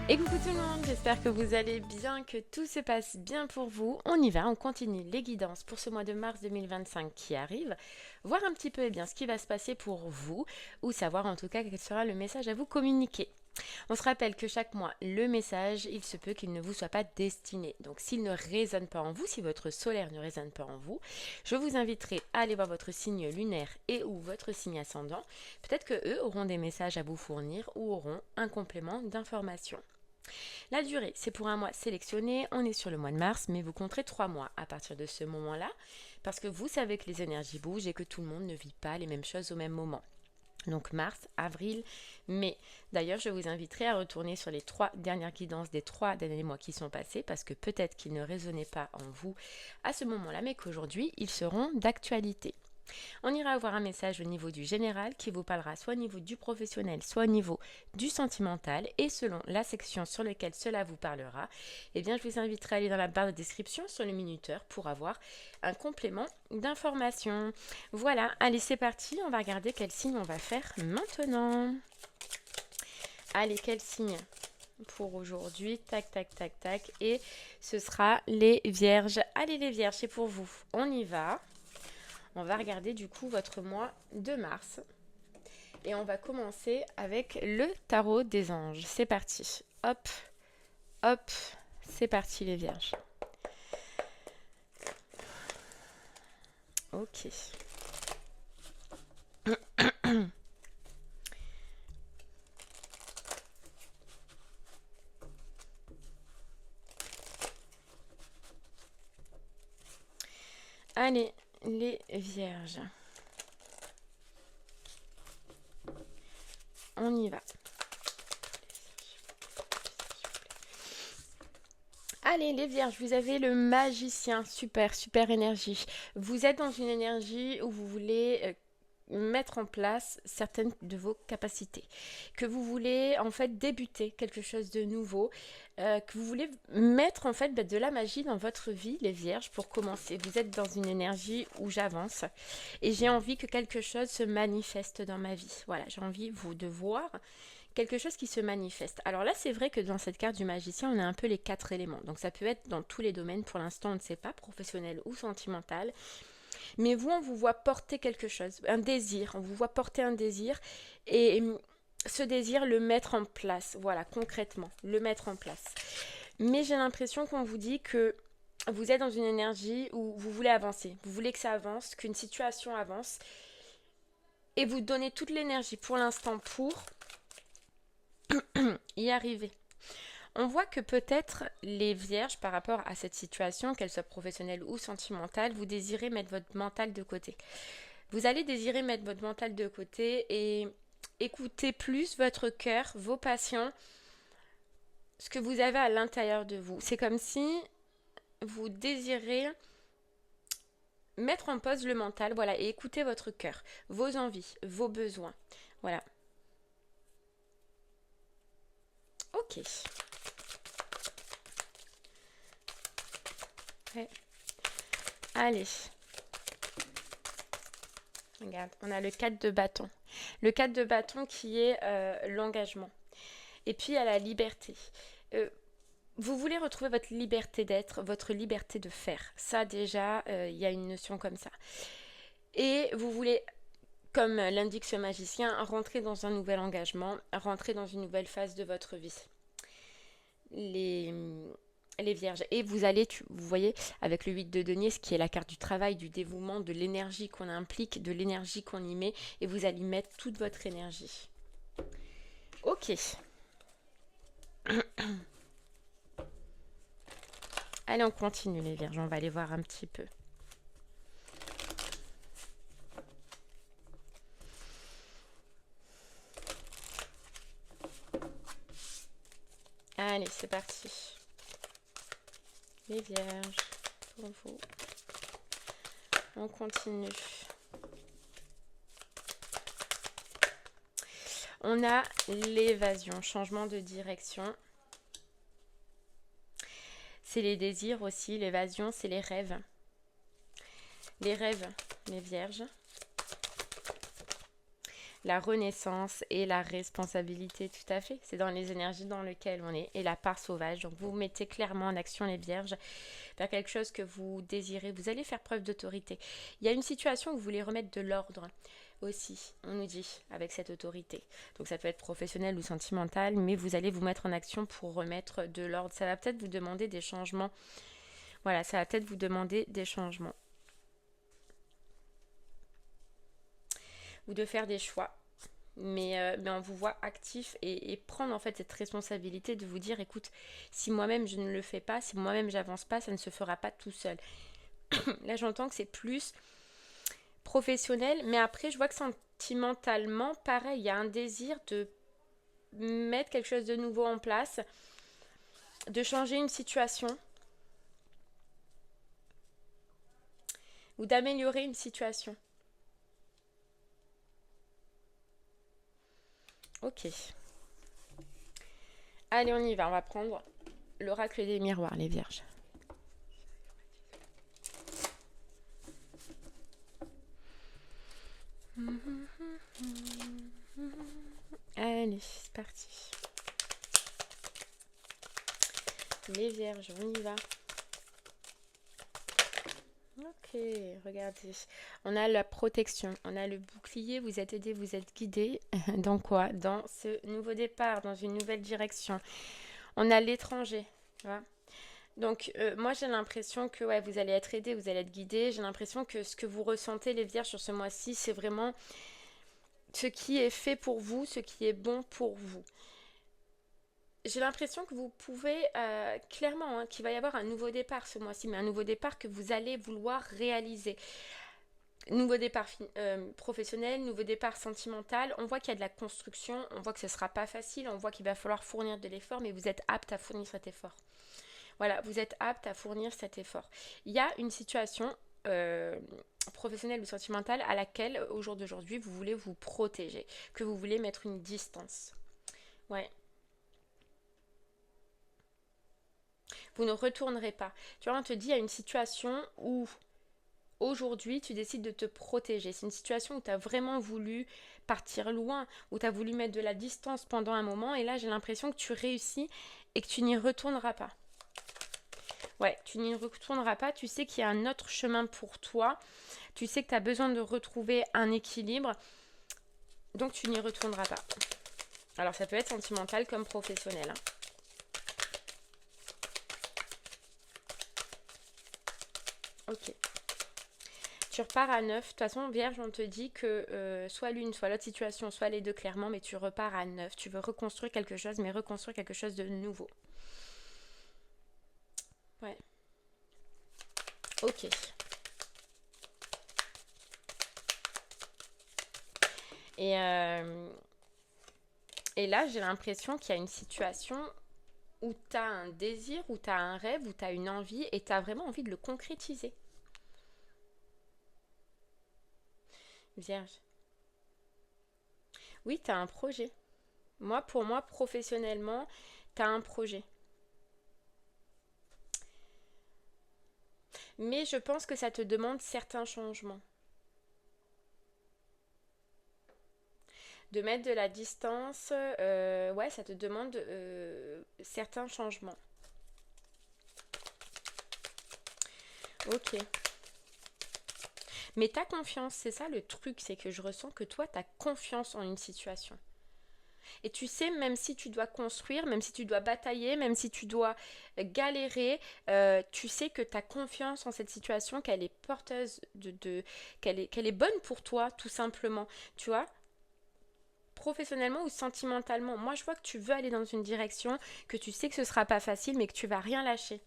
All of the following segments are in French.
Et coucou tout le monde, j'espère que vous allez bien, que tout se passe bien pour vous. On y va, on continue les guidances pour ce mois de mars 2025 qui arrive. Voir un petit peu bien ce qui va se passer pour vous, ou savoir en tout cas quel sera le message à vous communiquer. On se rappelle que chaque mois, le message, il se peut qu'il ne vous soit pas destiné. Donc s'il ne résonne pas en vous, si votre solaire ne résonne pas en vous, je vous inviterai à aller voir votre signe lunaire et ou votre signe ascendant. Peut-être que eux auront des messages à vous fournir ou auront un complément d'information. La durée, c'est pour un mois sélectionné. On est sur le mois de mars, mais vous compterez 3 mois à partir de ce moment-là, parce que vous savez que les énergies bougent et que tout le monde ne vit pas les mêmes choses au même moment. Donc mars, avril, mai. D'ailleurs, je vous inviterai à retourner sur les 3 dernières guidances des 3 derniers mois qui sont passés, parce que peut-être qu'ils ne résonnaient pas en vous à ce moment-là, mais qu'aujourd'hui, ils seront d'actualité. On ira avoir un message au niveau du général qui vous parlera soit au niveau du professionnel, soit au niveau du sentimental. Et selon la section sur laquelle cela vous parlera, eh bien, je vous inviterai à aller dans la barre de description sur le minuteur pour avoir un complément d'information. Voilà, allez, c'est parti. On va regarder quel signe on va faire maintenant. Allez, quel signe pour aujourd'hui? Tac, tac, tac, tac. Et ce sera les vierges. Allez, les vierges, c'est pour vous. On y va. On va regarder du coup votre mois de mars. Et on va commencer avec le tarot des anges. C'est parti. Hop, hop, c'est parti les vierges. Ok. Allez, les vierges. On y va. Allez, les vierges, vous avez le magicien. Super, super énergie. Vous êtes dans une énergie où vous voulez mettre en place certaines de vos capacités, que vous voulez en fait débuter quelque chose de nouveau, que vous voulez mettre en fait de la magie dans votre vie, les vierges, pour commencer. Vous êtes dans une énergie où j'avance et j'ai envie que quelque chose se manifeste dans ma vie. Voilà, j'ai envie de voir quelque chose qui se manifeste. Alors là, c'est vrai que dans cette carte du magicien, on a un peu les 4 éléments. Donc ça peut être dans tous les domaines, pour l'instant, on ne sait pas, professionnel ou sentimental. Mais vous, on vous voit porter quelque chose, un désir. On vous voit porter un désir et ce désir, le mettre en place. Voilà, concrètement, le mettre en place. Mais j'ai l'impression qu'on vous dit que vous êtes dans une énergie où vous voulez avancer. Vous voulez que ça avance, qu'une situation avance. Et vous donnez toute l'énergie pour l'instant pour y arriver. On voit que peut-être les vierges, par rapport à cette situation, qu'elle soit professionnelle ou sentimentale, vous désirez mettre votre mental de côté. Vous allez désirer mettre votre mental de côté et écouter plus votre cœur, vos passions, ce que vous avez à l'intérieur de vous. C'est comme si vous désirez mettre en pause le mental, voilà, et écouter votre cœur, vos envies, vos besoins. Voilà. Ok. Ouais. Allez. Regarde, on a le 4 de bâton. Le 4 de bâton qui est l'engagement. Et puis, il y a la liberté. Vous voulez retrouver votre liberté d'être, votre liberté de faire. Ça, déjà, il y a une notion comme ça. Et vous voulez, comme l'indique ce magicien, rentrer dans un nouvel engagement, rentrer dans une nouvelle phase de votre vie. Les vierges. Et vous allez, vous voyez, avec le 8 de denier, ce qui est la carte du travail, du dévouement, de l'énergie qu'on implique, de l'énergie qu'on y met, et vous allez mettre toute votre énergie. Ok. Allez, on continue les vierges, on va aller voir un petit peu. Allez, c'est parti. Les vierges, pour vous. On continue. On a l'évasion, changement de direction. C'est les désirs aussi, l'évasion, c'est les rêves. Les rêves, les vierges. la renaissance et la responsabilité, tout à fait. C'est dans les énergies dans lesquelles on est et la part sauvage. Donc vous mettez clairement en action les vierges vers quelque chose que vous désirez. Vous allez faire preuve d'autorité. Il y a une situation où vous voulez remettre de l'ordre aussi, on nous dit, avec cette autorité. Donc ça peut être professionnel ou sentimental, mais vous allez vous mettre en action pour remettre de l'ordre. Ça va peut-être vous demander des changements. Voilà, ça va peut-être vous demander des changements. Ou de faire des choix. Mais on vous voit actif et prendre en fait cette responsabilité de vous dire, écoute, si moi-même je ne le fais pas, si moi-même j'avance pas, ça ne se fera pas tout seul. Là j'entends que c'est plus professionnel, mais après je vois que sentimentalement, pareil, il y a un désir de mettre quelque chose de nouveau en place, de changer une situation ou d'améliorer une situation. Ok. Allez, on y va. On va prendre l'oracle des miroirs, les vierges. Allez, c'est parti. Les vierges, on y va. Ok, regardez. On a la protection, on a le bouclier, vous êtes aidé, vous êtes guidé. Dans quoi? Dans ce nouveau départ, dans une nouvelle direction. On a l'étranger. Voilà. Donc moi j'ai l'impression que ouais, vous allez être aidé, vous allez être guidé. J'ai l'impression que ce que vous ressentez les vierges sur ce mois-ci, c'est vraiment ce qui est fait pour vous, ce qui est bon pour vous. J'ai l'impression que vous pouvez clairement, hein, qu'il va y avoir un nouveau départ ce mois-ci, mais un nouveau départ que vous allez vouloir réaliser. Nouveau départ professionnel, nouveau départ sentimental. On voit qu'il y a de la construction, on voit que ce ne sera pas facile, on voit qu'il va falloir fournir de l'effort, mais vous êtes apte à fournir cet effort. Voilà, vous êtes apte à fournir cet effort. Il y a une situation professionnelle ou sentimentale à laquelle, au jour d'aujourd'hui, vous voulez vous protéger, que vous voulez mettre une distance. Ouais. Vous ne retournerez pas. Tu vois, on te dit, il y a une situation où aujourd'hui, tu décides de te protéger. C'est une situation où tu as vraiment voulu partir loin, où tu as voulu mettre de la distance pendant un moment, et là, j'ai l'impression que tu réussis et que tu n'y retourneras pas. Ouais, tu n'y retourneras pas, tu sais qu'il y a un autre chemin pour toi, tu sais que tu as besoin de retrouver un équilibre, donc tu n'y retourneras pas. Alors ça peut être sentimental comme professionnel. Hein. Ok. Tu repars à 9. De toute façon, Vierge, on te dit que soit l'une, soit l'autre situation, soit les deux clairement, mais tu repars à 9. Tu veux reconstruire quelque chose, mais reconstruire quelque chose de nouveau. Ouais. Ok. Et là, j'ai l'impression qu'il y a une situation où tu as un désir, où tu as un rêve, où tu as une envie et tu as vraiment envie de le concrétiser. Vierge. Oui, tu as un projet. Pour moi, professionnellement, tu as un projet. Mais je pense que ça te demande certains changements. De mettre de la distance, ouais, ça te demande certains changements. Ok. Mais t'as confiance, c'est ça le truc, c'est que je ressens que toi, t'as confiance en une situation. Et tu sais, même si tu dois construire, même si tu dois batailler, même si tu dois galérer, tu sais que tu as confiance en cette situation, qu'elle est porteuse qu'elle est bonne pour toi, tout simplement. Tu vois, professionnellement ou sentimentalement. Moi, je vois que tu veux aller dans une direction, que tu sais que ce sera pas facile, mais que tu vas rien lâcher.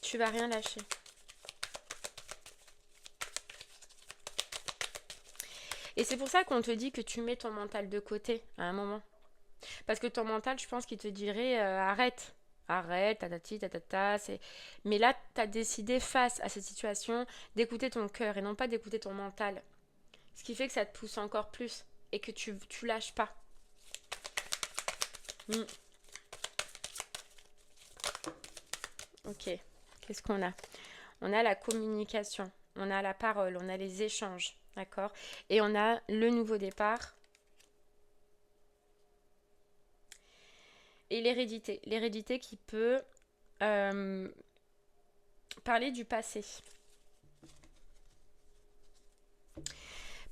Tu vas rien lâcher. Et c'est pour ça qu'on te dit que tu mets ton mental de côté à un moment. Parce que ton mental, je pense qu'il te dirait arrête. Arrête, tatati, tatata. Mais là, tu as décidé face à cette situation d'écouter ton cœur et non pas d'écouter ton mental. Ce qui fait que ça te pousse encore plus et que tu lâches pas. Ok, qu'est-ce qu'on a? On a la communication, on a la parole, on a les échanges. D'accord? Et on a le nouveau départ et l'hérédité. L'hérédité qui peut euh, parler du passé.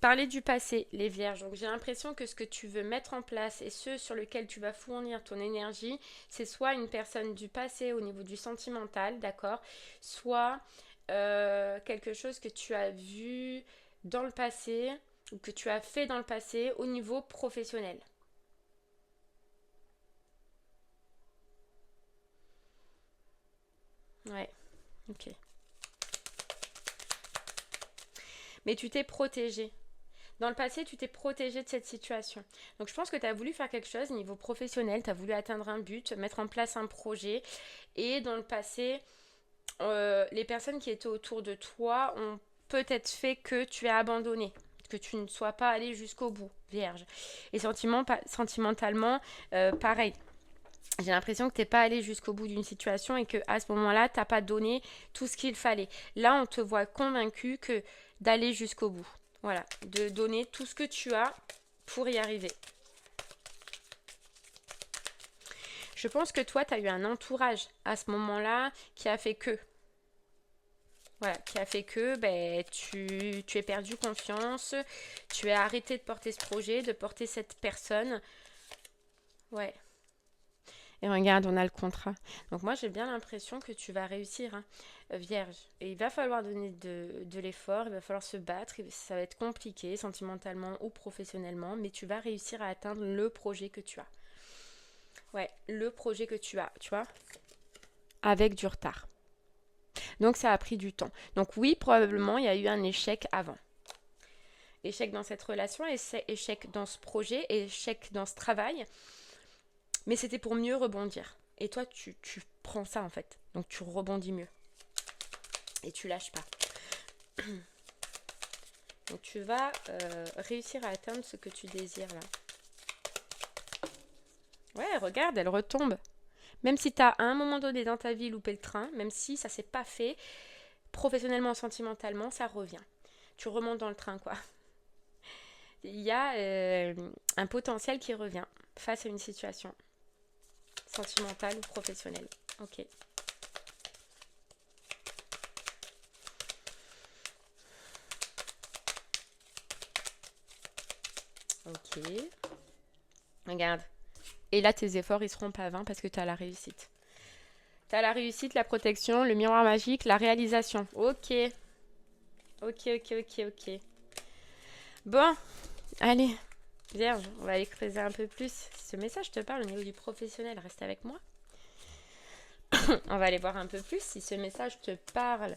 Parler du passé, les vierges. Donc j'ai l'impression que ce que tu veux mettre en place et ce sur lequel tu vas fournir ton énergie, c'est soit une personne du passé au niveau du sentimental, d'accord? Soit quelque chose que tu as vu dans le passé ou que tu as fait dans le passé au niveau professionnel. Ouais, ok. Mais tu t'es protégé. Dans le passé, tu t'es protégé de cette situation. Donc je pense que tu as voulu faire quelque chose au niveau professionnel, tu as voulu atteindre un but, mettre en place un projet. Et dans le passé, les personnes qui étaient autour de toi ont peut-être fait que tu es abandonné, que tu ne sois pas allé jusqu'au bout, vierge. Et sentimentalement, pareil. J'ai l'impression que tu n'es pas allé jusqu'au bout d'une situation et que à ce moment-là, tu n'as pas donné tout ce qu'il fallait. Là, on te voit convaincu que d'aller jusqu'au bout. Voilà, de donner tout ce que tu as pour y arriver. Je pense que toi, tu as eu un entourage à ce moment-là qui a fait que. Voilà, qui a fait que tu es perdu confiance, tu as arrêté de porter ce projet, de porter cette personne. Ouais. Et regarde, on a le contrat. Donc moi, j'ai bien l'impression que tu vas réussir, hein, vierge. Et il va falloir donner de l'effort, il va falloir se battre. Ça va être compliqué, sentimentalement ou professionnellement, mais tu vas réussir à atteindre le projet que tu as. Ouais, le projet que tu as, tu vois, avec du retard. Donc ça a pris du temps. Donc oui, probablement, il y a eu un échec avant. Échec dans cette relation, échec dans ce projet, échec dans ce travail. Mais c'était pour mieux rebondir. Et toi, tu prends ça en fait. Donc tu rebondis mieux. Et tu lâches pas. Donc tu vas réussir à atteindre ce que tu désires là. Ouais, regarde, elle retombe. Même si tu as à un moment donné dans ta vie loupé le train, même si ça s'est pas fait, professionnellement, sentimentalement, ça revient. Tu remontes dans le train quoi. Il y a un potentiel qui revient face à une situation sentimentale ou professionnelle. Ok. Ok. Regarde. Et là, tes efforts, ils seront pas vains parce que tu as la réussite. Tu as la réussite, la protection, le miroir magique, la réalisation. Ok. Ok, ok, ok, ok. Bon, allez. Vierge, on va aller creuser un peu plus. Si ce message te parle au niveau du professionnel, reste avec moi. On va aller voir un peu plus. Si ce message te parle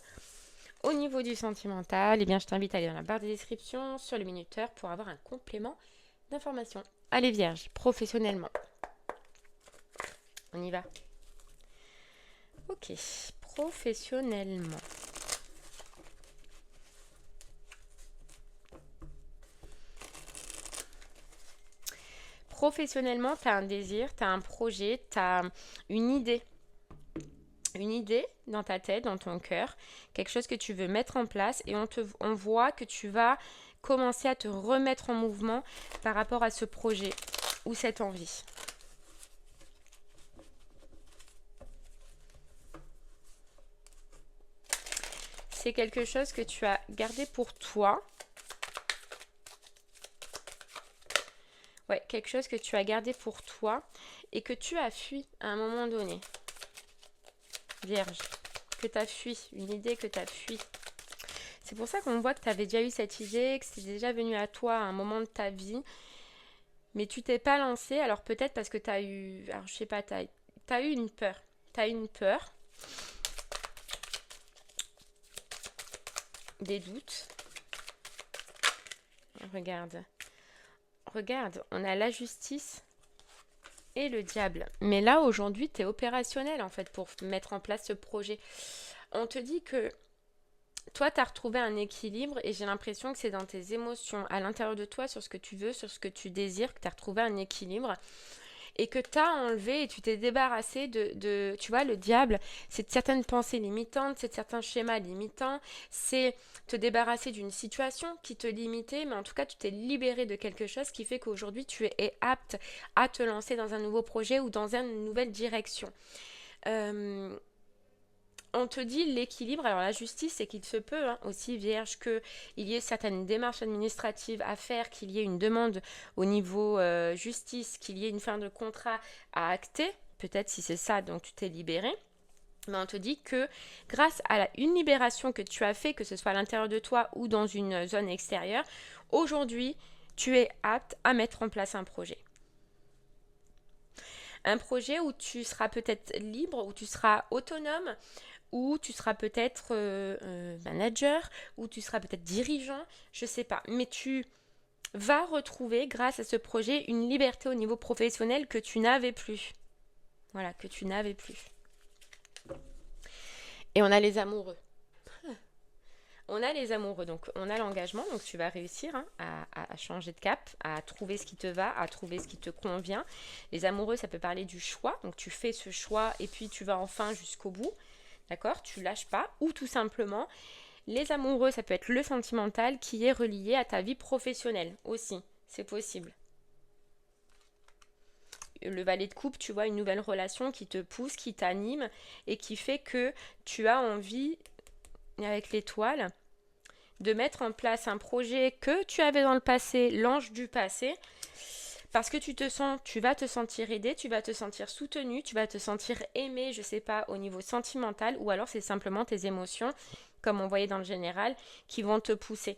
au niveau du sentimental, eh bien, je t'invite à aller dans la barre de description sur le minuteur pour avoir un complément d'information. Allez, Vierge, professionnellement. On y va. Ok, professionnellement. Professionnellement, tu as un désir, tu as un projet, tu as une idée. Une idée dans ta tête, dans ton cœur, quelque chose que tu veux mettre en place et on voit que tu vas commencer à te remettre en mouvement par rapport à ce projet ou cette envie. C'est quelque chose que tu as gardé pour toi. Ouais, quelque chose que tu as gardé pour toi et que tu as fui à un moment donné. Vierge, que tu as fui, une idée que tu as fui. C'est pour ça qu'on voit que tu avais déjà eu cette idée, que c'est déjà venu à toi à un moment de ta vie, mais tu t'es pas lancé. Alors peut-être parce que tu as eu, alors je sais pas, tu as eu une peur. Tu as eu une peur, des doutes. Regarde. Regarde, on a la justice et le diable. Mais là, aujourd'hui, tu es opérationnel, en fait, pour mettre en place ce projet. On te dit que toi, tu as retrouvé un équilibre et j'ai l'impression que c'est dans tes émotions, à l'intérieur de toi, sur ce que tu veux, sur ce que tu désires, que tu as retrouvé un équilibre et que tu as enlevé et tu t'es débarrassé tu vois, le diable, c'est de certaines pensées limitantes, c'est de certains schémas limitants, c'est te débarrasser d'une situation qui te limitait, mais en tout cas, tu t'es libéré de quelque chose qui fait qu'aujourd'hui, tu es apte à te lancer dans un nouveau projet ou dans une nouvelle direction. On te dit l'équilibre, alors la justice, c'est qu'il se peut aussi, Vierge, qu'il y ait certaines démarches administratives à faire, qu'il y ait une demande au niveau justice, qu'il y ait une fin de contrat à acter, peut-être si c'est ça, donc tu t'es libéré. Mais on te dit que grâce à une libération que tu as fait, que ce soit à l'intérieur de toi ou dans une zone extérieure, aujourd'hui, tu es apte à mettre en place un projet. Un projet où tu seras peut-être libre, où tu seras autonome, où tu seras peut-être manager, où tu seras peut-être dirigeant, je ne sais pas. Mais tu vas retrouver, grâce à ce projet, une liberté au niveau professionnel que tu n'avais plus. Voilà, que tu n'avais plus. Et on a les amoureux. On a les amoureux, donc on a l'engagement, donc tu vas réussir à changer de cap, à trouver ce qui te va, à trouver ce qui te convient. Les amoureux, ça peut parler du choix, donc tu fais ce choix et puis tu vas enfin jusqu'au bout, d'accord? Tu lâches pas, ou tout simplement, les amoureux, ça peut être le sentimental qui est relié à ta vie professionnelle aussi, c'est possible. Le valet de coupe, tu vois, une nouvelle relation qui te pousse, qui t'anime et qui fait que tu as envie, avec l'étoile, de mettre en place un projet que tu avais dans le passé, l'ange du passé, parce que tu vas te sentir aidé, tu vas te sentir soutenu, tu vas te sentir aimé, je sais pas, au niveau sentimental, ou alors c'est simplement tes émotions, comme on voyait dans le général, qui vont te pousser.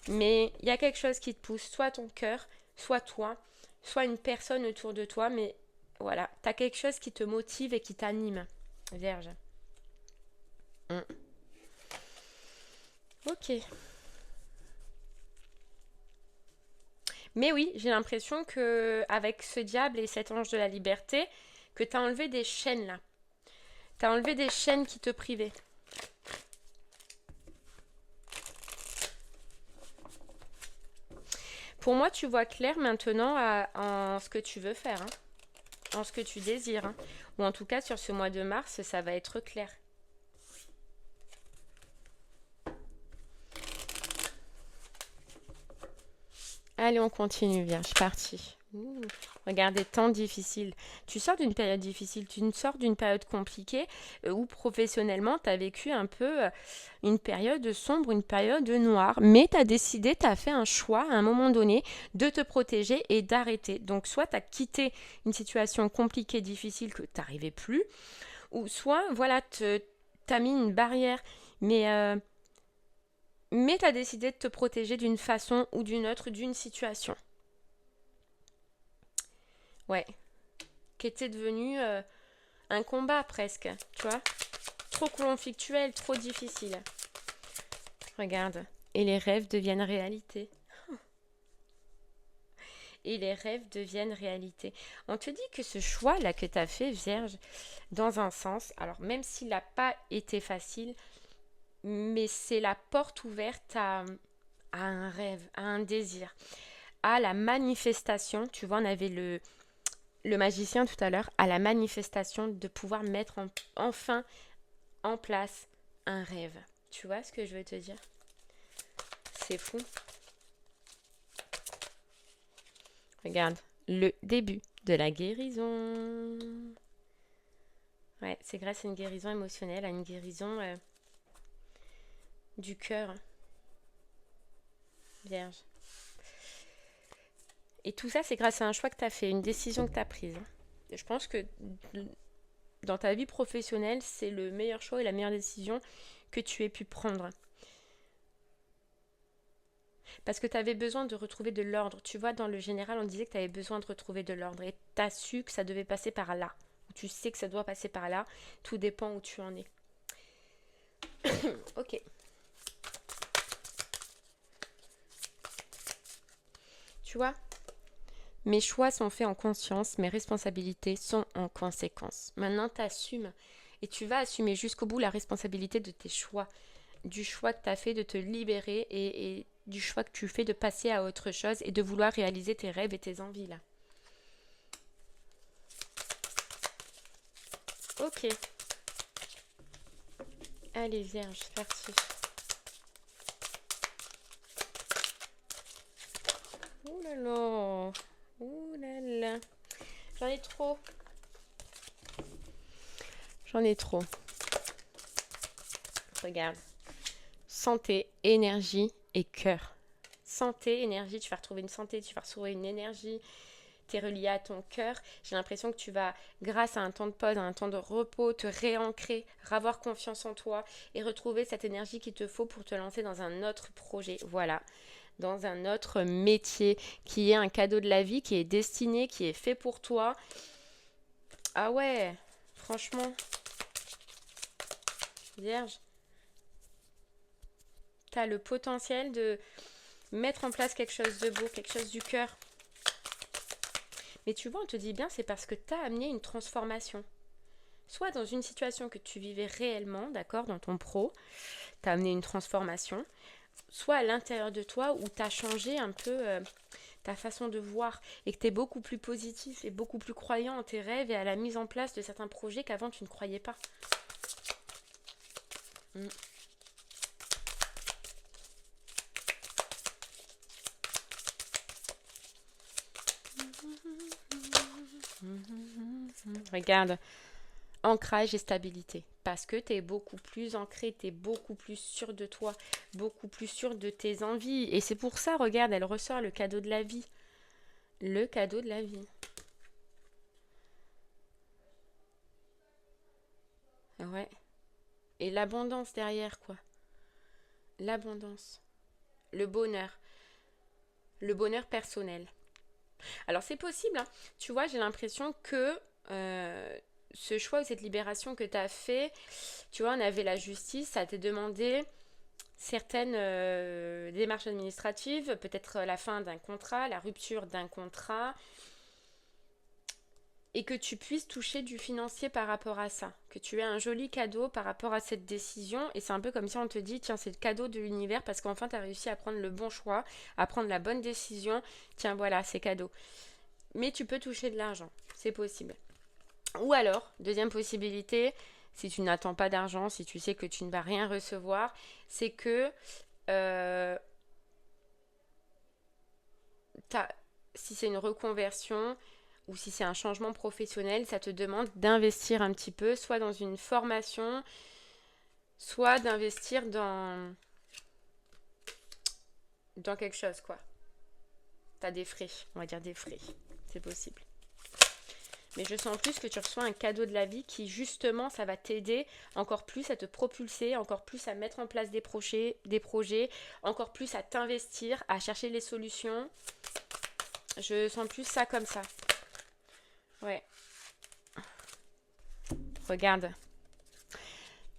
Mais il y a quelque chose qui te pousse, soit ton cœur, soit toi, soit une personne autour de toi, mais voilà, tu as quelque chose qui te motive et qui t'anime, Vierge. Ok. Mais oui, j'ai l'impression que avec ce diable et cet ange de la liberté, que tu as enlevé des chaînes là. Tu as enlevé des chaînes qui te privaient. Pour moi, tu vois clair maintenant en ce que tu veux faire, en ce que tu désires. Ou en tout cas, sur ce mois de mars, ça va être clair. Allez, on continue, Vierge, parti. Regardez, temps difficile. Tu sors d'une période difficile, tu sors d'une période compliquée où professionnellement, tu as vécu un peu une période sombre, une période noire. Mais tu as décidé, tu as fait un choix à un moment donné de te protéger et d'arrêter. Donc, soit tu as quitté une situation compliquée, difficile que tu n'arrivais plus, ou soit, voilà, tu as mis une barrière. Mais tu as décidé de te protéger d'une façon ou d'une autre, d'une situation. Ouais. Qui était devenu un combat presque, tu vois. Trop conflictuel, trop difficile. Regarde. Et les rêves deviennent réalité. Et les rêves deviennent réalité. On te dit que ce choix-là que tu as fait, Vierge, dans un sens, alors même s'il n'a pas été facile, mais c'est la porte ouverte à un rêve, à un désir, à la manifestation. Tu vois, on avait le magicien tout à l'heure, à la manifestation de pouvoir mettre enfin en place un rêve. Tu vois ce que je veux te dire? C'est fou. Regarde, le début de la guérison. Ouais, c'est grâce à une guérison émotionnelle, à une guérison du cœur. Vierge. Et tout ça, c'est grâce à un choix que tu as fait, une décision que tu as prise. Et je pense que dans ta vie professionnelle, c'est le meilleur choix et la meilleure décision que tu aies pu prendre. Parce que tu avais besoin de retrouver de l'ordre. Tu vois, dans le général, on disait que tu avais besoin de retrouver de l'ordre. Et tu as su que ça devait passer par là. Tu sais que ça doit passer par là. Tout dépend où tu en es. Ok. Tu vois, mes choix sont faits en conscience, mes responsabilités sont en conséquence. Maintenant, tu assumes et tu vas assumer jusqu'au bout la responsabilité de tes choix, du choix que tu as fait de te libérer et du choix que tu fais de passer à autre chose et de vouloir réaliser tes rêves et tes envies là. Ok. Allez, Vierge, c'est parti. Ouh là là. Ouh là là. J'en ai trop. J'en ai trop. Regarde. Santé, énergie et cœur. Santé, énergie, tu vas retrouver une santé, tu vas retrouver une énergie. Tu es relié à ton cœur. J'ai l'impression que tu vas, grâce à un temps de pause, à un temps de repos, te réancrer, avoir confiance en toi et retrouver cette énergie qu'il te faut pour te lancer dans un autre projet. Voilà, dans un autre métier qui est un cadeau de la vie, qui est destiné, qui est fait pour toi. Ah ouais, franchement, Vierge, tu as le potentiel de mettre en place quelque chose de beau, quelque chose du cœur. Mais tu vois, on te dit bien, c'est parce que tu as amené une transformation. Soit dans une situation que tu vivais réellement, d'accord, dans ton pro, tu as amené une transformation, soit à l'intérieur de toi où tu as changé un peu ta façon de voir et que tu es beaucoup plus positif et beaucoup plus croyant en tes rêves et à la mise en place de certains projets qu'avant tu ne croyais pas. Mm. Regarde, ancrage et stabilité. Parce que tu es beaucoup plus ancré, tu es beaucoup plus sûr de toi, beaucoup plus sûr de tes envies. Et c'est pour ça, regarde, elle ressort le cadeau de la vie. Le cadeau de la vie. Ouais. Et l'abondance derrière, quoi. L'abondance. Le bonheur. Le bonheur personnel. Alors c'est possible, hein. Tu vois, j'ai l'impression que ce choix ou cette libération que tu as fait, tu vois, on avait la justice, ça t'a demandé certaines démarches administratives, peut-être la fin d'un contrat, la rupture d'un contrat, et que tu puisses toucher du financier par rapport à ça, que tu aies un joli cadeau par rapport à cette décision, et c'est un peu comme si on te dit, tiens, c'est le cadeau de l'univers parce qu'enfin tu as réussi à prendre le bon choix, à prendre la bonne décision, tiens, voilà, c'est cadeau. Mais tu peux toucher de l'argent, c'est possible. Ou alors, deuxième possibilité, si tu n'attends pas d'argent, si tu sais que tu ne vas rien recevoir, c'est que euh, si c'est une reconversion ou si c'est un changement professionnel, ça te demande d'investir un petit peu, soit dans une formation, soit d'investir dans quelque chose, quoi. T'as des frais, on va dire des frais. C'est possible. Mais je sens plus que tu reçois un cadeau de la vie qui, justement, ça va t'aider encore plus à te propulser, encore plus à mettre en place des projets, encore plus à t'investir, à chercher les solutions. Je sens plus ça comme ça. Ouais. Regarde.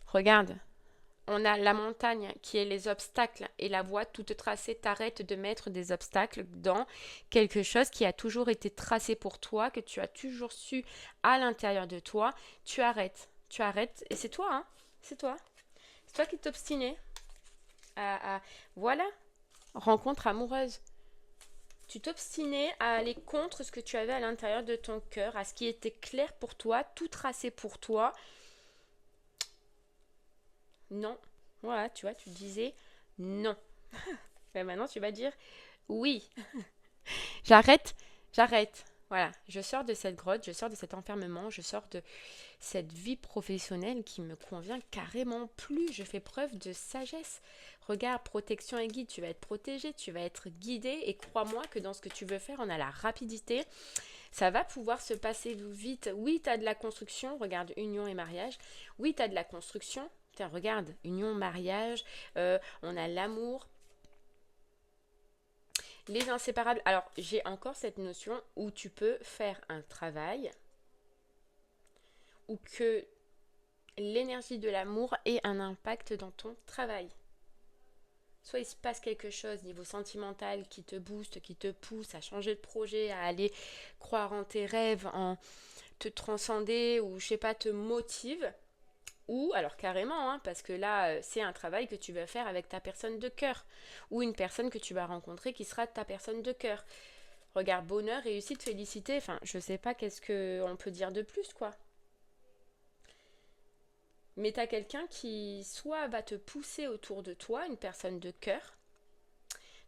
Regarde. On a la montagne qui est les obstacles et la voie toute tracée. T'arrêtes de mettre des obstacles dans quelque chose qui a toujours été tracé pour toi, que tu as toujours su à l'intérieur de toi. Tu arrêtes. Tu arrêtes. Et c'est toi, hein. C'est toi. C'est toi qui t'obstinais. Voilà. Rencontre amoureuse. Tu t'obstinais à aller contre ce que tu avais à l'intérieur de ton cœur, à ce qui était clair pour toi, tout tracé pour toi. Non. Voilà, tu vois, tu disais non. Ben maintenant, tu vas dire oui. J'arrête, j'arrête. Voilà, je sors de cette grotte, je sors de cet enfermement, je sors de cette vie professionnelle qui me convient carrément plus. Je fais preuve de sagesse. Regarde, protection et guide, tu vas être protégé, tu vas être guidé et crois-moi que dans ce que tu veux faire, on a la rapidité. Ça va pouvoir se passer vite. Oui, tu as de la construction, regarde union et mariage. Oui, tu as de la construction. Tiens, regarde, union, mariage, on a l'amour, les inséparables. Alors, j'ai encore cette notion où tu peux faire un travail ou que l'énergie de l'amour ait un impact dans ton travail. Soit il se passe quelque chose niveau sentimental qui te booste, qui te pousse à changer de projet, à aller croire en tes rêves, en te transcender ou je sais pas, te motive. Ou alors carrément, hein, parce que là, c'est un travail que tu vas faire avec ta personne de cœur. Ou une personne que tu vas rencontrer qui sera ta personne de cœur. Regarde, bonheur, réussite, félicité. Enfin, je sais pas qu'est-ce qu'on peut dire de plus, quoi. Mais tu as quelqu'un qui soit va te pousser autour de toi, une personne de cœur,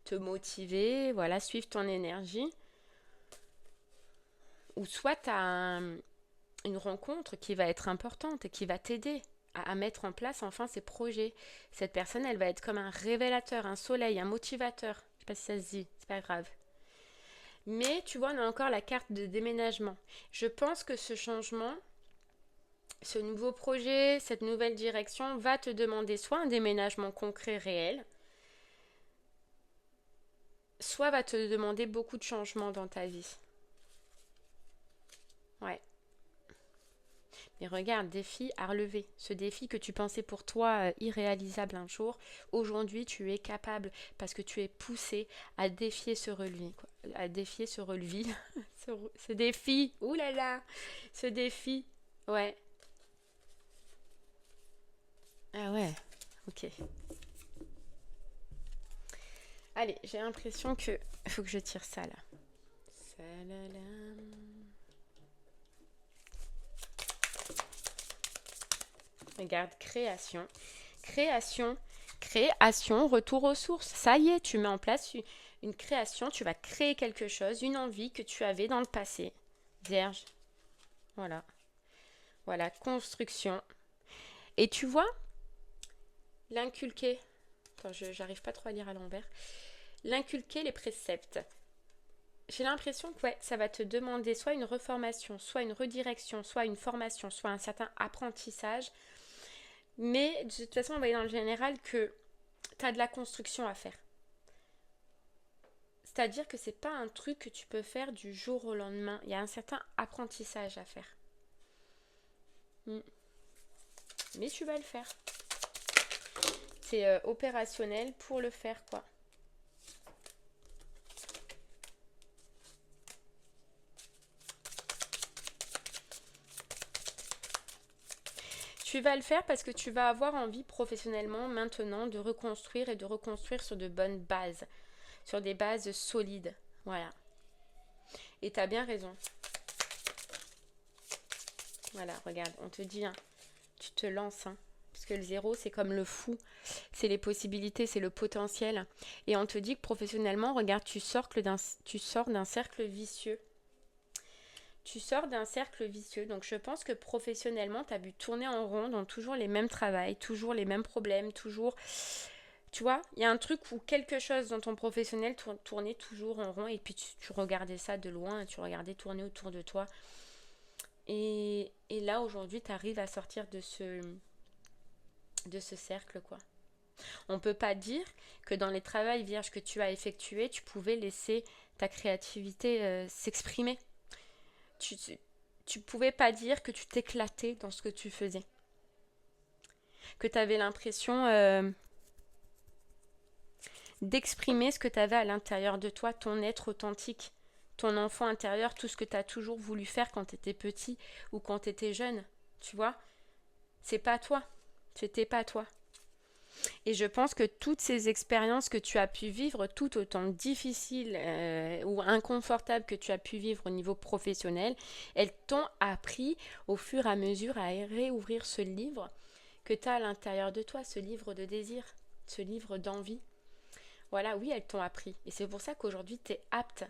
te motiver, voilà, suivre ton énergie. Ou soit tu as une rencontre qui va être importante et qui va t'aider à mettre en place enfin ces projets. Cette personne, elle va être comme un révélateur, un soleil, un motivateur. Je sais pas si ça se dit, c'est pas grave. Mais tu vois, on a encore la carte de déménagement. Je pense que ce changement, ce nouveau projet, cette nouvelle direction va te demander soit un déménagement concret réel, soit va te demander beaucoup de changements dans ta vie. Ouais. Mais regarde, défi à relever. Ce défi que tu pensais pour toi irréalisable un jour, aujourd'hui tu es capable parce que tu es poussé à défier ce relevé, quoi. À défier ce relevé, ce défi. Ouh là là, ce défi. Ouais. Ah ouais. Ok. Allez, j'ai l'impression que faut que je tire ça là. Regarde, création. Création. Création, retour aux sources. Ça y est, tu mets en place une création, tu vas créer quelque chose, une envie que tu avais dans le passé. Vierge. Voilà. Voilà, construction. Et tu vois, l'inculquer. Attends, j'arrive pas trop à lire à l'envers. L'inculquer les préceptes. J'ai l'impression que ouais, ça va te demander soit une reformation, soit une redirection, soit une formation, soit un certain apprentissage. Mais de toute façon, on va dire dans le général que tu as de la construction à faire. C'est-à-dire que c'est pas un truc que tu peux faire du jour au lendemain. Il y a un certain apprentissage à faire. Mais tu vas le faire. C'est opérationnel pour le faire, quoi. Tu vas le faire parce que tu vas avoir envie professionnellement maintenant de reconstruire et de reconstruire sur de bonnes bases. Sur des bases solides. Voilà. Et tu as bien raison. Voilà, regarde, on te dit, hein, tu te lances. Hein, parce que le zéro, c'est comme le fou. C'est les possibilités, c'est le potentiel. Et on te dit que professionnellement, regarde, tu sors d'un cercle vicieux. Tu sors d'un cercle vicieux. Donc je pense que professionnellement, tu as vu tourner en rond dans toujours les mêmes travails, toujours les mêmes problèmes, toujours... Tu vois, il y a un truc où quelque chose dans ton professionnel tournait toujours en rond et puis tu regardais ça de loin, tu regardais tourner autour de toi. Et là, aujourd'hui, tu arrives à sortir de ce cercle, quoi. On ne peut pas dire que dans les travails vierges que tu as effectués, tu pouvais laisser ta créativité s'exprimer. Tu pouvais pas dire que tu t'éclatais dans ce que tu faisais. Que tu avais l'impression d'exprimer ce que tu avais à l'intérieur de toi, ton être authentique, ton enfant intérieur, tout ce que tu as toujours voulu faire quand tu étais petit ou quand tu étais jeune. Tu vois, c'est pas toi. C'était pas toi. Et je pense que toutes ces expériences que tu as pu vivre, tout autant difficiles ou inconfortables que tu as pu vivre au niveau professionnel, elles t'ont appris au fur et à mesure à réouvrir ce livre que tu as à l'intérieur de toi, ce livre de désir, ce livre d'envie. Voilà, oui, elles t'ont appris. Et c'est pour ça qu'aujourd'hui, tu es apte.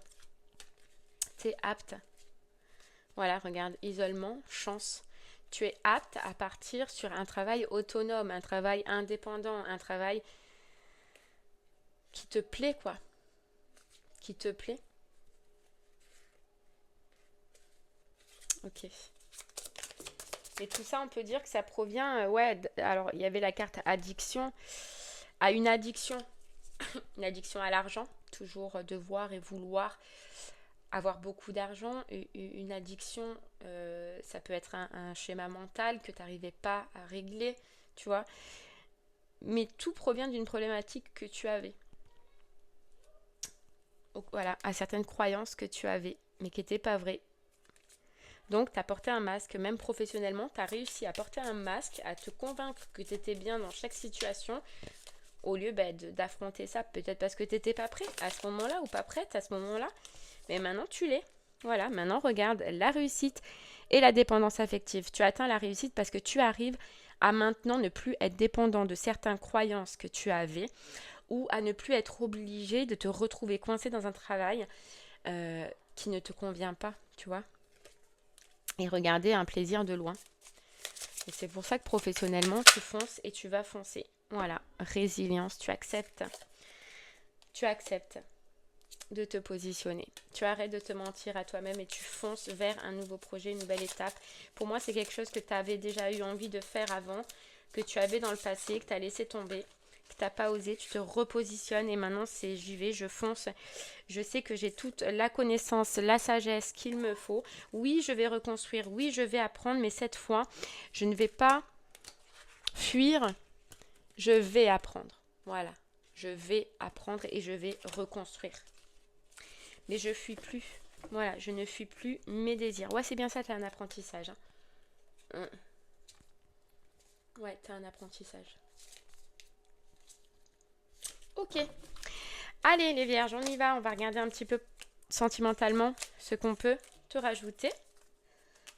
Tu es apte. Voilà, regarde, isolement, chance. Tu es apte à partir sur un travail autonome, un travail indépendant, un travail qui te plaît, quoi. Qui te plaît. Ok. Et tout ça, on peut dire que ça provient, alors il y avait la carte addiction, à une addiction à l'argent, toujours devoir et vouloir avoir beaucoup d'argent. Une addiction, ça peut être un schéma mental que tu n'arrivais pas à régler, tu vois. Mais tout provient d'une problématique que tu avais. Donc, voilà, à certaines croyances que tu avais, mais qui n'étaient pas vraies. Donc, tu as porté un masque, même professionnellement, tu as réussi à porter un masque, à te convaincre que tu étais bien dans chaque situation, au lieu d'affronter ça, peut-être parce que tu n'étais pas prêt à ce moment-là, ou pas prête à ce moment-là. Mais maintenant, tu l'es. Voilà, maintenant, regarde la réussite et la dépendance affective. Tu atteins la réussite parce que tu arrives à maintenant ne plus être dépendant de certaines croyances que tu avais ou à ne plus être obligé de te retrouver coincé dans un travail qui ne te convient pas, tu vois. Et regarder un plaisir de loin. Et c'est pour ça que professionnellement, tu fonces et tu vas foncer. Voilà, résilience, tu acceptes. Tu acceptes de te positionner. Tu arrêtes de te mentir à toi-même et tu fonces vers un nouveau projet, une nouvelle étape. Pour moi, c'est quelque chose que tu avais déjà eu envie de faire avant, que tu avais dans le passé, que tu as laissé tomber, que tu n'as pas osé. Tu te repositionnes et maintenant, c'est j'y vais, je fonce. Je sais que j'ai toute la connaissance, la sagesse qu'il me faut. Oui, je vais reconstruire. Oui, je vais apprendre. Mais cette fois, je ne vais pas fuir. Je vais apprendre. Voilà. Je vais apprendre et je vais reconstruire. Mais je fuis plus. Voilà, je ne fuis plus mes désirs. Ouais, c'est bien ça, t'as un apprentissage. Hein. Ouais, t'as un apprentissage. Ok. Allez, les vierges, on y va. On va regarder un petit peu sentimentalement ce qu'on peut te rajouter.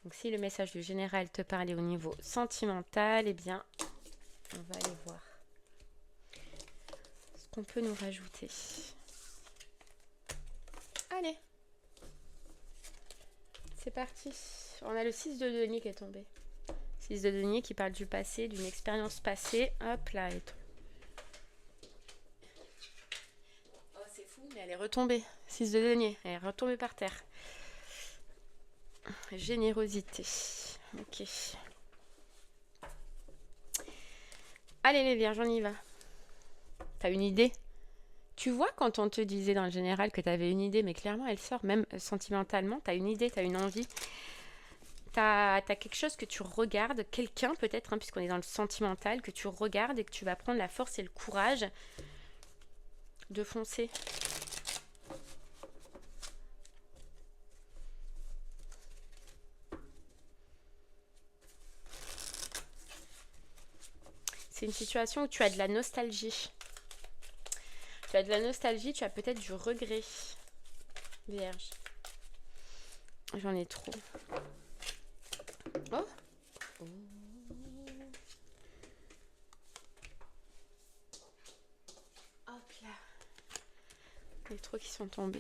Donc, si le message du général te parlait au niveau sentimental, eh bien, on va aller voir ce qu'on peut nous rajouter. Allez. C'est parti. On a le 6 de denier qui est tombé. 6 de denier qui parle du passé, d'une expérience passée. Hop là. Oh, c'est fou, mais elle est retombée. 6 de denier. Elle est retombée par terre. Générosité. Ok. Allez les vierges, on y va. T'as une idée? Tu vois quand on te disait dans le général que t'avais une idée, mais clairement elle sort, même sentimentalement, t'as une idée, t'as une envie. T'as quelque chose que tu regardes, quelqu'un peut-être, hein, puisqu'on est dans le sentimental, que tu regardes et que tu vas prendre la force et le courage de foncer. C'est une situation où tu as de la nostalgie. Tu as de la nostalgie, tu as peut-être du regret. Vierge. J'en ai trop. Oh. Hop là. Il y a trop qui sont tombés.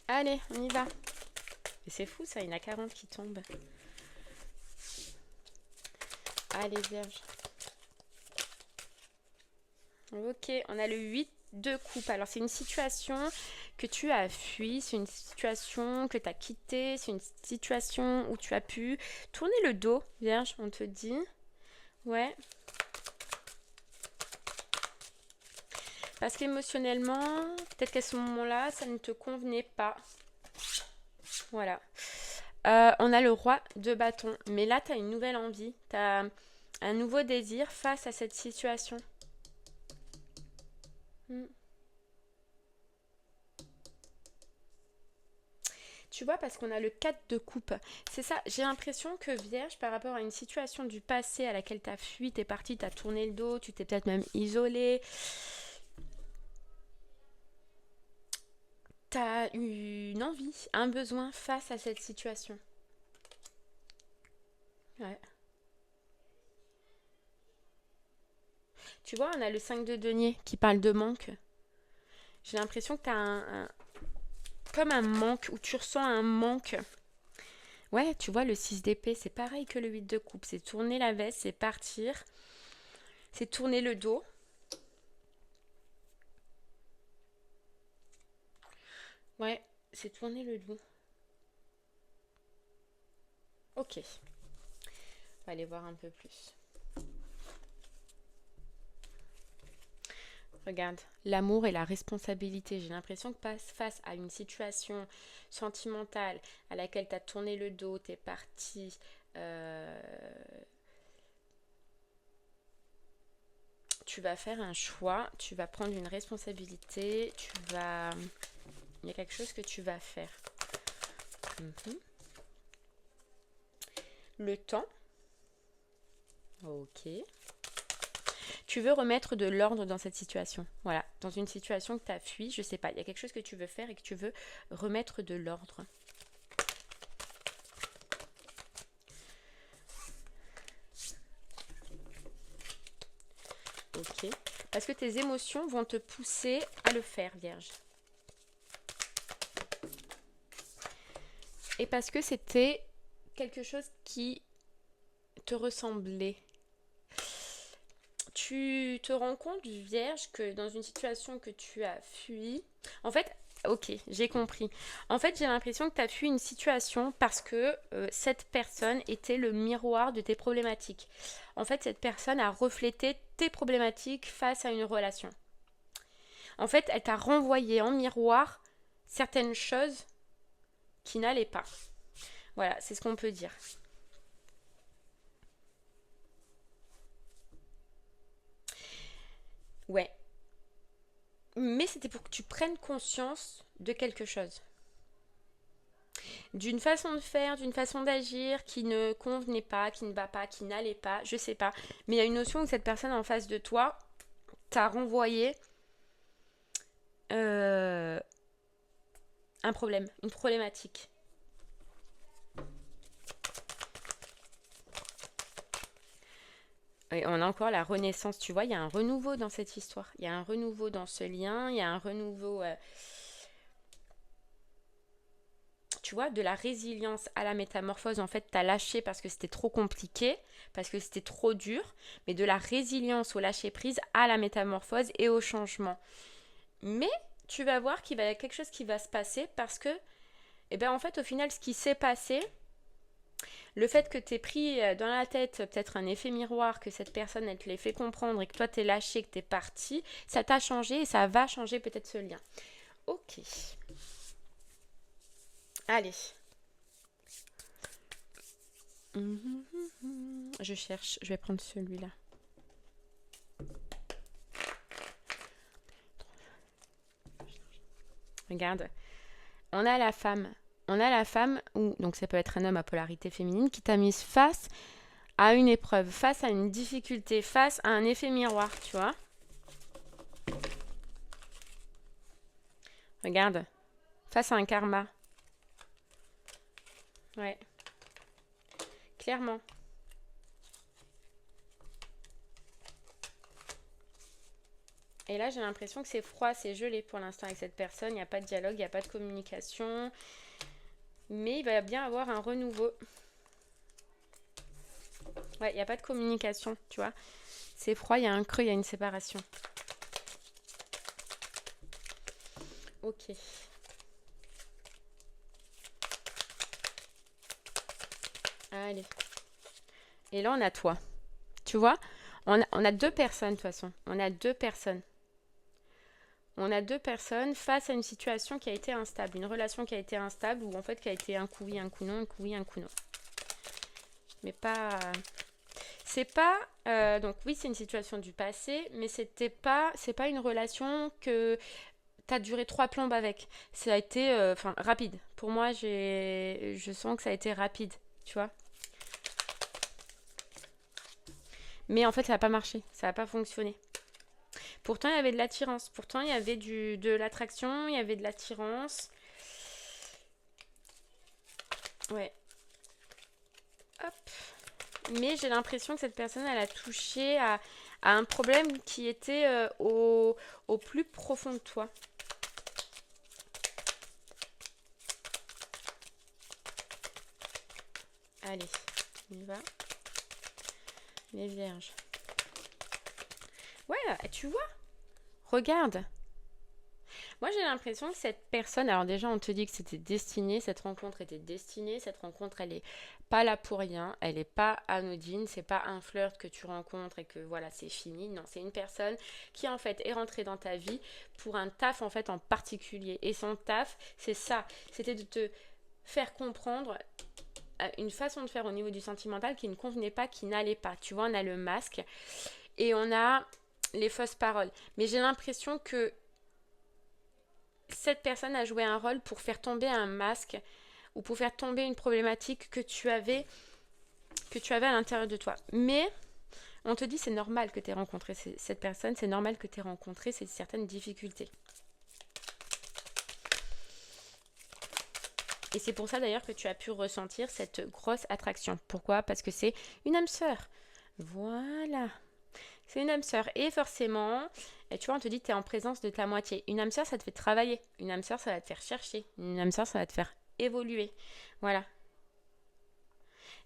Allez, on y va. Et c'est fou ça, il y en a 40 qui tombent. Allez, vierge. Ok, on a le 8 de coupe. Alors, c'est une situation que tu as fui, c'est une situation que tu as quittée, c'est une situation où tu as pu tourner le dos, vierge, on te dit. Ouais. Parce qu'émotionnellement, peut-être qu'à ce moment-là, ça ne te convenait pas. Voilà. On a le roi de bâton. Mais là, tu as une nouvelle envie. Tu as un nouveau désir face à cette situation. Tu vois, parce qu'on a le 4 de coupe. C'est ça, j'ai l'impression que Vierge, par rapport à une situation du passé à laquelle tu as fui, tu es parti, tu as tourné le dos, tu t'es peut-être même isolé. Tu as eu une envie, un besoin face à cette situation. Ouais. Tu vois, on a le 5 de denier qui parle de manque. J'ai l'impression que tu as comme un manque, où tu ressens un manque. Ouais, tu vois, le 6 d'épée, c'est pareil que le 8 de coupe. C'est tourner la veste, c'est partir. C'est tourner le dos. Ouais, c'est tourner le dos. Ok. On va aller voir un peu plus. Regarde, l'amour et la responsabilité. J'ai l'impression que face à une situation sentimentale à laquelle tu as tourné le dos, tu es parti, tu vas faire un choix, tu vas prendre une responsabilité, il y a quelque chose que tu vas faire. Le temps. Ok. Tu veux remettre de l'ordre dans cette situation. Voilà, dans une situation que tu as fui, je sais pas, il y a quelque chose que tu veux faire et que tu veux remettre de l'ordre. Ok. Parce que tes émotions vont te pousser à le faire, Vierge. Et parce que c'était quelque chose qui te ressemblait. Tu te rends compte, Vierge, que dans une situation que tu as fui, en fait, ok, j'ai compris. En fait, j'ai l'impression que tu as fui une situation parce que cette personne était le miroir de tes problématiques. En fait, cette personne a reflété tes problématiques face à une relation. En fait, elle t'a renvoyé en miroir certaines choses qui n'allaient pas. Voilà, c'est ce qu'on peut dire. Ouais. Mais c'était pour que tu prennes conscience de quelque chose. D'une façon de faire, d'une façon d'agir qui ne convenait pas, qui ne va pas, qui n'allait pas, je sais pas. Mais il y a une notion où cette personne en face de toi t'a renvoyé euh, un problème, une problématique. Et on a encore la renaissance, tu vois, il y a un renouveau dans cette histoire. Il y a un renouveau dans ce lien, il y a un renouveau, tu vois, de la résilience à la métamorphose. En fait, t'as lâché parce que c'était trop compliqué, parce que c'était trop dur, mais de la résilience au lâcher prise à la métamorphose et au changement. Mais tu vas voir qu'il va y avoir quelque chose qui va se passer parce que, eh ben en fait, au final, ce qui s'est passé, le fait que tu aies pris dans la tête peut-être un effet miroir, que cette personne elle te l'ait fait comprendre et que toi t'es lâché, que t'es parti, ça t'a changé et ça va changer peut-être ce lien. Ok. Allez. Je cherche, je vais prendre celui-là. Regarde. On a la femme. On a la femme, ou donc ça peut être un homme à polarité féminine, qui t'a mise face à une épreuve, face à une difficulté, face à un effet miroir, tu vois. Regarde, face à un karma. Ouais, clairement. Et là, j'ai l'impression que c'est froid, c'est gelé pour l'instant avec cette personne. Il n'y a pas de dialogue, il n'y a pas de communication. Mais il va bien avoir un renouveau. Ouais, il n'y a pas de communication, tu vois. C'est froid, il y a un creux, il y a une séparation. Ok. Allez. Et là, on a toi. Tu vois, on a deux personnes de toute façon. On a deux personnes. On a deux personnes face à une situation qui a été instable. Une relation qui a été instable ou en fait qui a été un coup oui, un coup non, un coup oui, un coup non. Mais pas... C'est pas... donc oui, c'est une situation du passé, mais c'est pas une relation que t'as duré 3 plombes avec. Ça a été rapide. Pour moi, je sens que ça a été rapide, tu vois. Mais en fait, ça n'a pas marché, ça n'a pas fonctionné. Pourtant, il y avait de l'attirance. Pourtant, il y avait de l'attraction, il y avait de l'attirance. Ouais. Hop. Mais j'ai l'impression que cette personne, elle a touché à un problème qui était au plus profond de toi. Allez, on y va. Les vierges. Ouais, tu vois, regarde. Moi, j'ai l'impression que cette personne, alors déjà, on te dit que c'était destiné, cette rencontre était destinée, cette rencontre, elle est pas là pour rien, elle est pas anodine, c'est pas un flirt que tu rencontres et que voilà, c'est fini. Non, c'est une personne qui en fait est rentrée dans ta vie pour un taf en fait en particulier. Et son taf, c'est ça, c'était de te faire comprendre une façon de faire au niveau du sentimental qui ne convenait pas, qui n'allait pas. Tu vois, on a le masque et on a les fausses paroles. Mais j'ai l'impression que cette personne a joué un rôle pour faire tomber un masque ou pour faire tomber une problématique que tu avais à l'intérieur de toi. Mais on te dit c'est normal que tu aies rencontré cette personne, c'est normal que tu aies rencontré certaines difficultés. Et c'est pour ça d'ailleurs que tu as pu ressentir cette grosse attraction. Pourquoi ? Parce que c'est une âme sœur. Voilà. C'est une âme sœur. Et forcément, et tu vois, on te dit que tu es en présence de ta moitié. Une âme sœur, ça te fait travailler. Une âme sœur, ça va te faire chercher. Une âme sœur, ça va te faire évoluer. Voilà.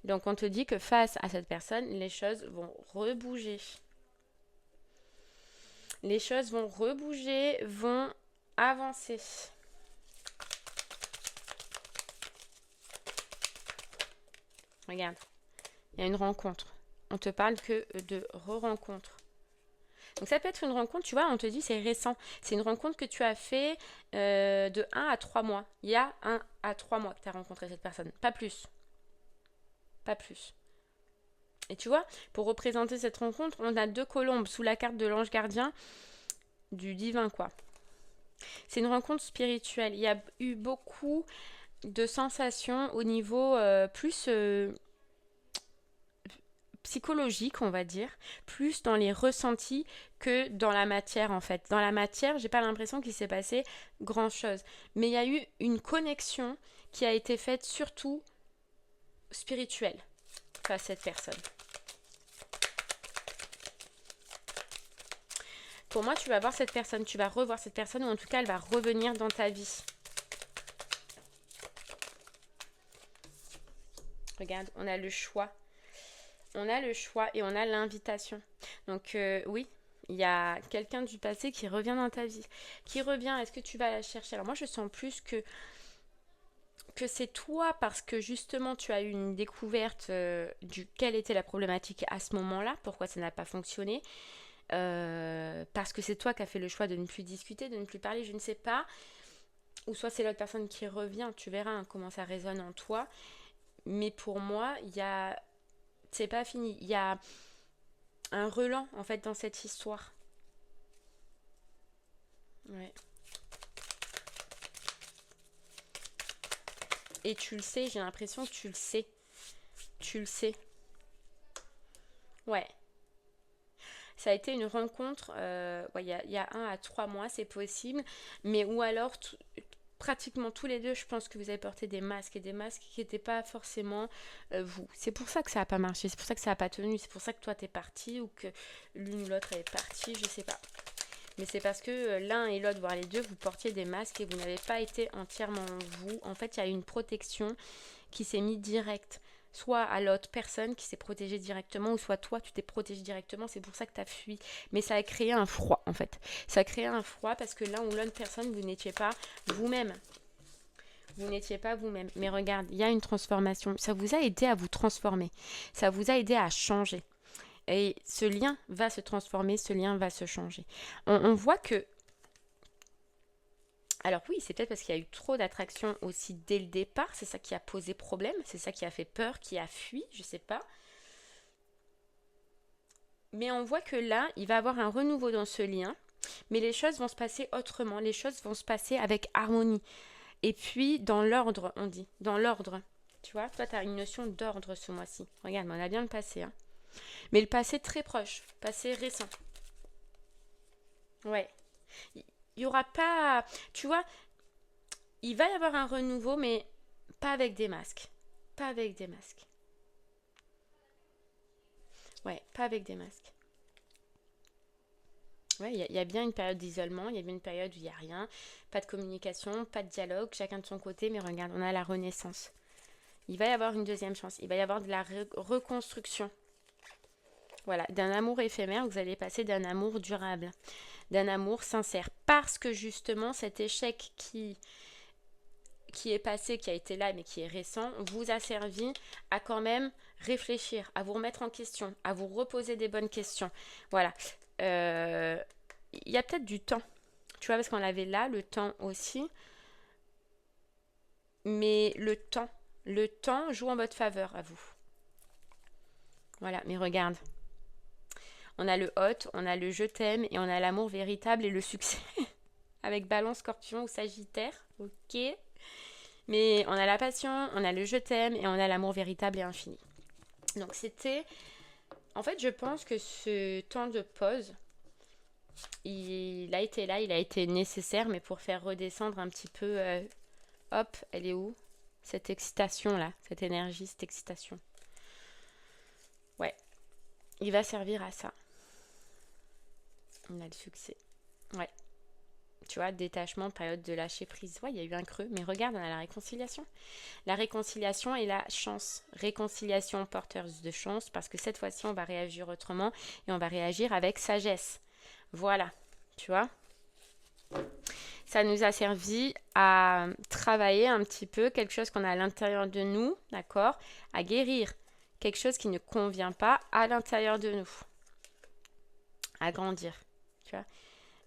Donc on te dit que face à cette personne, les choses vont rebouger. Les choses vont rebouger, vont avancer. Regarde, il y a une rencontre. On te parle que de re-rencontre. Donc ça peut être une rencontre, tu vois, on te dit c'est récent. C'est une rencontre que tu as fait de 1 à 3 mois. Il y a 1 à 3 mois que tu as rencontré cette personne. Pas plus. Pas plus. Et tu vois, pour représenter cette rencontre, on a 2 colombes sous la carte de l'ange gardien du divin, quoi. C'est une rencontre spirituelle. Il y a eu beaucoup de sensations au niveau plus psychologique, on va dire, plus dans les ressentis que dans la matière, en fait. Dans la matière, j'ai pas l'impression qu'il s'est passé grand chose. Mais il y a eu une connexion qui a été faite surtout spirituelle face à cette personne. Pour moi, tu vas voir cette personne, tu vas revoir cette personne, ou en tout cas, elle va revenir dans ta vie. Regarde, on a le choix. On a le choix et on a l'invitation. Donc oui, il y a quelqu'un du passé qui revient dans ta vie. Qui revient, est-ce que tu vas la chercher? Alors moi, je sens plus que c'est toi parce que justement tu as eu une découverte du quelle était la problématique à ce moment-là, pourquoi ça n'a pas fonctionné. Parce que c'est toi qui as fait le choix de ne plus discuter, de ne plus parler, je ne sais pas. Ou soit c'est l'autre personne qui revient, tu verras hein, comment ça résonne en toi. Mais pour moi, il y a... C'est pas fini. Il y a un relent en fait dans cette histoire. Ouais. Et tu le sais, j'ai l'impression que tu le sais. Tu le sais. Ouais. Ça a été une rencontre, ouais, il y a 1 à 3 mois, c'est possible. Mais ou alors, pratiquement tous les deux, je pense que vous avez porté des masques et des masques qui n'étaient pas forcément vous. C'est pour ça que ça n'a pas marché, c'est pour ça que ça n'a pas tenu, c'est pour ça que toi t'es parti ou que l'une ou l'autre est partie, je sais pas. Mais c'est parce que l'un et l'autre, voire les deux, vous portiez des masques et vous n'avez pas été entièrement vous. En fait, il y a une protection qui s'est mise directe. Soit à l'autre personne qui s'est protégée directement, ou soit toi, tu t'es protégé directement. C'est pour ça que tu as fui. Mais ça a créé un froid, en fait. Ça a créé un froid parce que l'un ou l'autre personne, vous n'étiez pas vous-même. Vous n'étiez pas vous-même. Mais regarde, il y a une transformation. Ça vous a aidé à vous transformer. Ça vous a aidé à changer. Et ce lien va se transformer, ce lien va se changer. On voit que... Alors oui, c'est peut-être parce qu'il y a eu trop d'attraction aussi dès le départ. C'est ça qui a posé problème. C'est ça qui a fait peur, qui a fui, je sais pas. Mais on voit que là, il va y avoir un renouveau dans ce lien. Mais les choses vont se passer autrement. Les choses vont se passer avec harmonie. Et puis, dans l'ordre, on dit. Dans l'ordre. Tu vois, toi, tu as une notion d'ordre ce mois-ci. Regarde, on a bien le passé. Hein. Mais le passé très proche. Passé récent. Ouais. Il n'y aura pas... Tu vois, il va y avoir un renouveau, mais pas avec des masques. Pas avec des masques. Ouais, pas avec des masques. Ouais, il y a bien une période d'isolement, il y a bien une période où il n'y a rien, pas de communication, pas de dialogue, chacun de son côté, mais regarde, on a la renaissance. Il va y avoir une deuxième chance, il va y avoir de la reconstruction. Voilà, d'un amour éphémère, vous allez passer d'un amour durable, d'un amour sincère. Parce que justement, cet échec qui est passé, qui a été là, mais qui est récent, vous a servi à quand même réfléchir, à vous remettre en question, à vous reposer des bonnes questions. Voilà. Il y a peut-être du temps, tu vois, parce qu'on avait là, le temps aussi. Mais le temps joue en votre faveur à vous. Voilà, mais regarde. On a le hôte, on a le je t'aime et on a l'amour véritable et le succès. Avec Balance, Scorpion ou Sagittaire. Ok. Mais on a la passion, on a le je t'aime et on a l'amour véritable et infini. Donc c'était... En fait, je pense que ce temps de pause, il a été là, il a été nécessaire, mais pour faire redescendre un petit peu... hop, elle est où? Cette excitation-là, cette énergie, cette excitation. Ouais, il va servir à ça. On a le succès. Ouais. Tu vois, détachement, période de lâcher prise. Ouais, il y a eu un creux. Mais regarde, on a la réconciliation. La réconciliation et la chance. Réconciliation porteuse de chance parce que cette fois-ci, on va réagir autrement et on va réagir avec sagesse. Voilà. Tu vois? Ça nous a servi à travailler un petit peu quelque chose qu'on a à l'intérieur de nous, d'accord? À guérir quelque chose qui ne convient pas à l'intérieur de nous. À grandir, tu vois?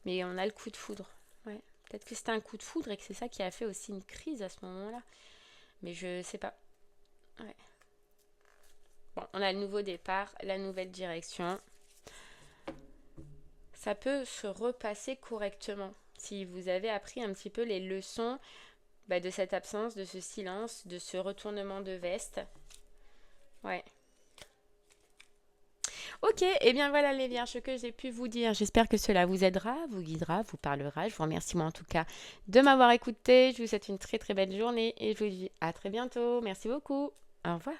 Mais on a le coup de foudre. Ouais. Peut-être que c'était un coup de foudre et que c'est ça qui a fait aussi une crise à ce moment-là. Mais je sais pas. Ouais. Bon, on a le nouveau départ, la nouvelle direction. Ça peut se repasser correctement si vous avez appris un petit peu les leçons de cette absence, de ce silence, de ce retournement de veste. Ouais. Ok, et bien voilà les vierges, ce que j'ai pu vous dire. J'espère que cela vous aidera, vous guidera, vous parlera. Je vous remercie moi en tout cas de m'avoir écouté. Je vous souhaite une très très belle journée et je vous dis à très bientôt. Merci beaucoup. Au revoir.